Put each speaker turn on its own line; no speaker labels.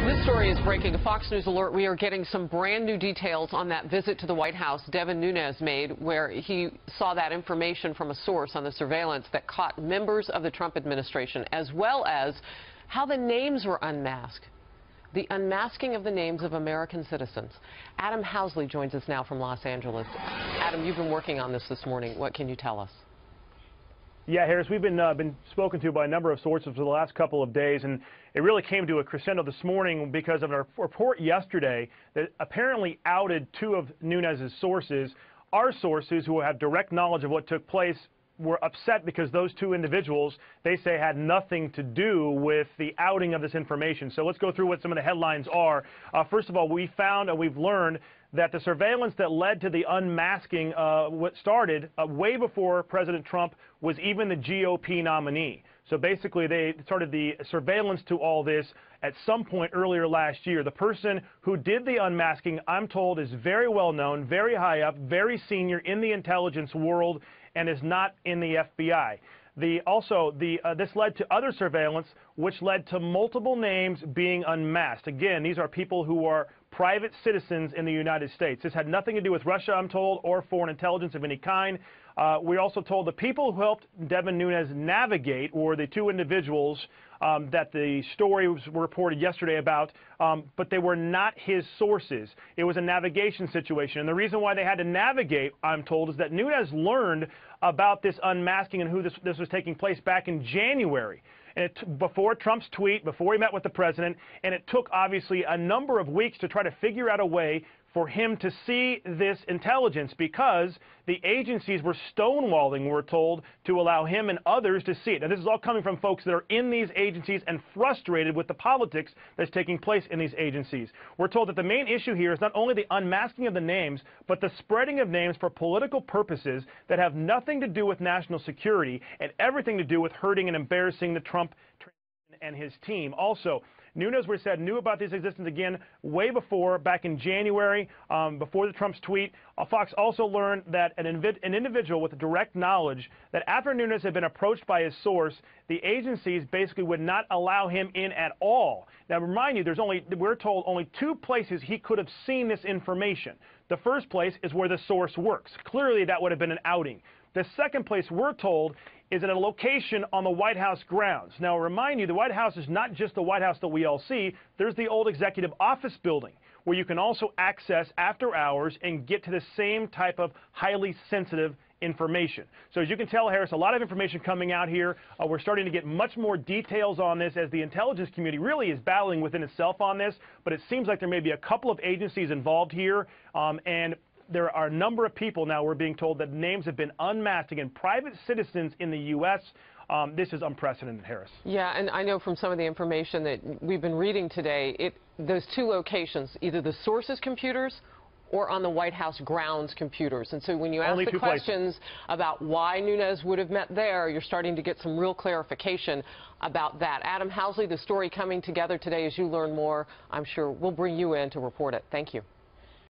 This story is breaking. A Fox News alert. We are getting some brand new details on that visit to the White House Nunes made, where he saw that information from a source on the surveillance that caught members of the Trump administration, as well as how the names were unmasked. The unmasking of the names of American citizens. Adam Housley joins us now from Los Angeles. Adam, you've been working on this morning. What can you tell us?
Yeah, Harris, we've been spoken to by a number of sources for the last couple of days, and it really came to a crescendo this morning because of a report yesterday that apparently outed two of Nunes' sources. Our sources, who have direct knowledge of what took place, were upset because those two individuals, they say, had nothing to do with the outing of this information. So let's go through what some of the headlines are. First of all, we found and we've learned that the surveillance that led to the unmasking what started way before President Trump was even the GOP nominee. So basically, they started the surveillance to all this at some point earlier last year. The person who did the unmasking, I'm told, is very well known, very high up, very senior in the intelligence world, and is not in the FBI. This led to other surveillance, which led to multiple names being unmasked. Again, these are people who are private citizens in the United States. This had nothing to do with Russia, I'm told, or foreign intelligence of any kind. We're also told the people who helped Nunes navigate were the two individuals that the story was reported yesterday about, but they were not his sources. It was a navigation situation. And the reason why they had to navigate, I'm told, is that Nunes learned about this unmasking and who this was taking place back in January. And before Trump's tweet, before he met with the president, and it took, obviously, a number of weeks to try to figure out a way for him to see this intelligence because the agencies were stonewalling, we're told, to allow him and others to see it. Now, this is all coming from folks that are in these agencies and frustrated with the politics that's taking place in these agencies. We're told that the main issue here is not only the unmasking of the names, but the spreading of names for political purposes that have nothing to do with national security and everything to do with hurting and embarrassing the Trump and his team. Also, Nunes, we said, knew about this existence again way before, back in January, before the Trump's tweet. Fox also learned that an individual with direct knowledge that after Nunes had been approached by his source, the agencies basically would not allow him in at all. Now, remind you, we're told only two places he could have seen this information. The first place is where the source works. Clearly, that would have been an outing. The second place, we're told, is at a location on the White House grounds. Now, remind you, the White House is not just the White House that we all see. There's the old executive office building, where you can also access after hours and get to the same type of highly sensitive information. So as you can tell, Harris, a lot of information coming out here. We're starting to get much more details on this as the intelligence community really is battling within itself on this, but it seems like there may be a couple of agencies involved here, and there are a number of people now, we're being told, that names have been unmasked. Again, private citizens in the U.S. This is unprecedented, Harris.
Yeah, and I know from some of the information that we've been reading today, those two locations, either the source's computers or on the White House grounds computers. And so when you ask the questions about why Nunes would have met there, you're starting to get some real clarification about that. Adam Housley, the story coming together today. As you learn more, I'm sure we'll bring you in to report it. Thank you.